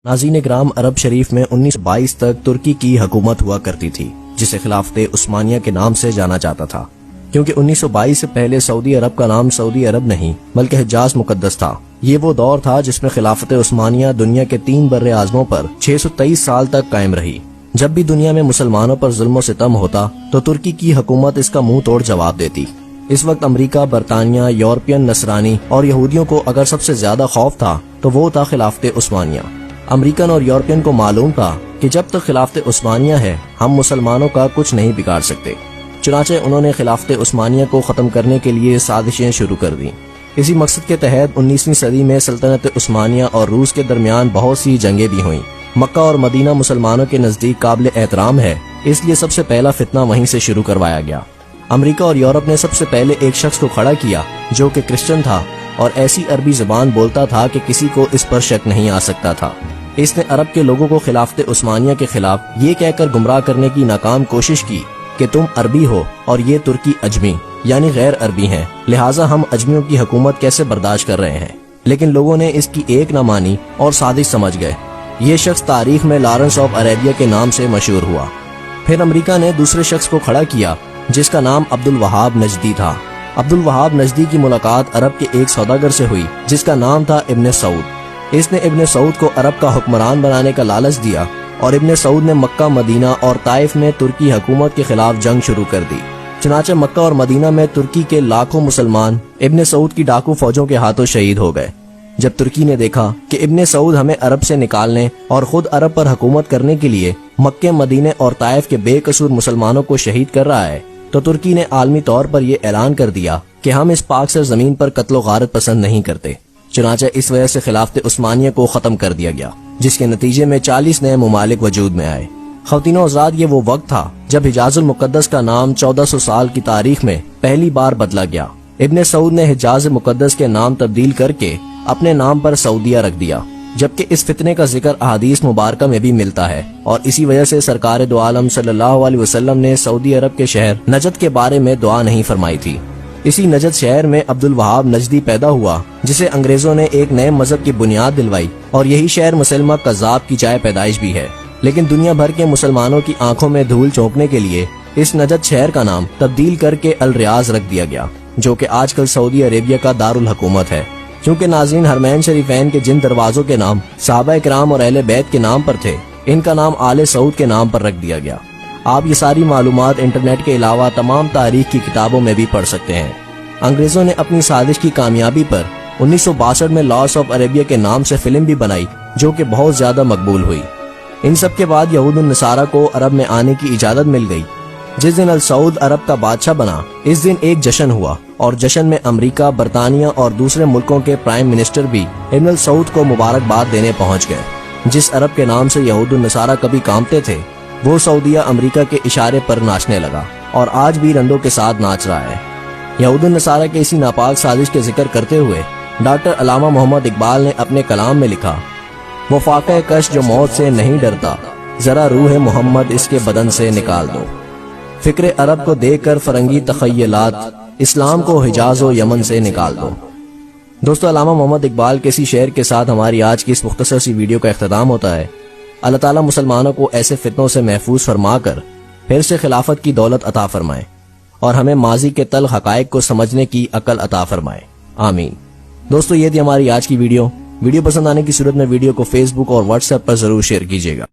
ناظرین اکرام، عرب شریف میں 1922 تک ترکی کی حکومت ہوا کرتی تھی، جسے خلافت عثمانیہ کے نام سے جانا جاتا تھا، کیونکہ 1922 سے پہلے سعودی عرب کا نام سعودی عرب نہیں بلکہ حجاز مقدس تھا۔ یہ وہ دور تھا جس میں خلافت عثمانیہ دنیا کے 3 بر اعظموں پر 623 سال تک قائم رہی۔ جب بھی دنیا میں مسلمانوں پر ظلم و ستم ہوتا تو ترکی کی حکومت اس کا منہ توڑ جواب دیتی۔ اس وقت امریکہ، برطانیہ، یورپین نصرانی اور یہودیوں کو اگر سب سے زیادہ خوف تھا تو وہ تھا خلافت عثمانیہ۔ امریکن اور یورپین کو معلوم تھا کہ جب تک خلافت عثمانیہ ہے ہم مسلمانوں کا کچھ نہیں بگاڑ سکتے، چنانچہ انہوں نے خلافت عثمانیہ کو ختم کرنے کے لیے سازشیں شروع کر دیں۔ اسی مقصد کے تحت 19ویں صدی میں سلطنت عثمانیہ اور روس کے درمیان بہت سی جنگیں بھی ہوئیں۔ مکہ اور مدینہ مسلمانوں کے نزدیک قابل احترام ہے، اس لیے سب سے پہلا فتنہ وہیں سے شروع کروایا گیا۔ امریکہ اور یورپ نے سب سے پہلے ایک شخص کو کھڑا کیا جو کہ کرسچن تھا اور ایسی عربی زبان بولتا تھا کہ کسی کو اس پر شک نہیں آ سکتا تھا۔ اس نے عرب کے لوگوں کو خلافت عثمانیہ کے خلاف یہ کہہ کر گمراہ کرنے کی ناکام کوشش کی کہ تم عربی ہو اور یہ ترکی اجمی یعنی غیر عربی ہیں، لہٰذا ہم اجمیوں کی حکومت کیسے برداشت کر رہے ہیں۔ لیکن لوگوں نے اس کی ایک نہ مانی اور سازش سمجھ گئے۔ یہ شخص تاریخ میں لارنس آف عربیہ کے نام سے مشہور ہوا۔ پھر امریکہ نے دوسرے شخص کو کھڑا کیا جس کا نام عبد الوہاب نجدی تھا۔ عبد الوہاب نجدی کی ملاقات عرب کے ایک سوداگر سے ہوئی جس کا نام تھا ابن سعود۔ اس نے ابن سعود کو عرب کا حکمران بنانے کا لالچ دیا اور ابن سعود نے مکہ، مدینہ اور طائف میں ترکی حکومت کے خلاف جنگ شروع کر دی۔ چنانچہ مکہ اور مدینہ میں ترکی کے لاکھوں مسلمان ابن سعود کی ڈاکو فوجوں کے ہاتھوں شہید ہو گئے۔ جب ترکی نے دیکھا کہ ابن سعود ہمیں عرب سے نکالنے اور خود عرب پر حکومت کرنے کے لیے مکہ، مدینے اور طائف کے بے قصور مسلمانوں کو شہید کر رہا ہے، تو ترکی نے عالمی طور پر یہ اعلان کر دیا کہ ہم اس پاک سرزمین پر قتل و غارت پسند نہیں کرتے۔ چنانچہ اس وجہ سے خلافت عثمانیہ کو ختم کر دیا گیا، جس کے نتیجے میں 40 نئے ممالک وجود میں آئے۔ خواتین و حضرات، یہ وہ وقت تھا جب حجاز المقدس کا نام 1400 سال کی تاریخ میں پہلی بار بدلا گیا۔ ابن سعود نے حجاز مقدس کے نام تبدیل کر کے اپنے نام پر سعودیہ رکھ دیا، جبکہ اس فتنے کا ذکر احادیث مبارکہ میں بھی ملتا ہے، اور اسی وجہ سے سرکار دو عالم صلی اللہ علیہ وسلم نے سعودی عرب کے شہر نجد کے بارے میں دعا نہیں فرمائی تھی۔ اسی نجد شہر میں عبد الوہاب نجدی پیدا ہوا، جسے انگریزوں نے ایک نئے مذہب کی بنیاد دلوائی، اور یہی شہر مسلمہ کذاب کی جائے پیدائش بھی ہے۔ لیکن دنیا بھر کے مسلمانوں کی آنکھوں میں دھول چونکنے کے لیے اس نجد شہر کا نام تبدیل کر کے الریاض رکھ دیا گیا، جو کہ آج کل سعودی عربیہ کا دارالحکومت ہے۔ چونکہ ناظرین، حرمین شریفین کے جن دروازوں کے نام صحابہ کرام اور اہل بیت کے نام پر تھے، ان کا نام آل سعود کے نام پر رکھ دیا گیا۔ آپ یہ ساری معلومات انٹرنیٹ کے علاوہ تمام تاریخ کی کتابوں میں بھی پڑھ سکتے ہیں۔ انگریزوں نے اپنی سازش کی کامیابی پر 1962 میں لاس آف عربیہ کے نام سے فلم بھی بنائی، جو کہ بہت زیادہ مقبول ہوئی۔ ان سب کے بعد یہود النصارہ کو عرب میں آنے کی اجازت مل گئی۔ جس دن السعود عرب کا بادشاہ بنا، اس دن ایک جشن ہوا، اور جشن میں امریکہ، برطانیہ اور دوسرے ملکوں کے پرائم منسٹر بھی ابن السعود کو مبارکباد دینے پہنچ گئے۔ جس عرب کے نام سے یہود النصارہ کبھی کامتے تھے، وہ سعودیہ امریکہ کے اشارے پر ناچنے لگا، اور آج بھی رندوں کے ساتھ ناچ رہا ہے۔ یہود النصارہ کے اسی ناپاک سازش کے ذکر کرتے ہوئے ڈاکٹر علامہ محمد اقبال نے اپنے کلام میں لکھا، وہ فاقہ کش جو موت سے نہیں ڈرتا، ذرا روح محمد اس کے بدن سے نکال دو۔ فکر عرب کو دے کر فرنگی تخیلات، اسلام کو حجاز و یمن سے نکال دو۔ دوستو، علامہ محمد اقبال کے اسی شعر کے ساتھ ہماری آج کی اس مختصر سی ویڈیو کا اختتام ہوتا ہے۔ اللہ تعالیٰ مسلمانوں کو ایسے فتنوں سے محفوظ فرما کر پھر سے خلافت کی دولت عطا فرمائے، اور ہمیں ماضی کے تلخ حقائق کو سمجھنے کی عقل عطا فرمائے، آمین۔ دوستو، یہ تھی ہماری آج کی ویڈیو پسند آنے کی صورت میں ویڈیو کو فیس بک اور واٹس ایپ پر ضرور شیئر کیجیے گا۔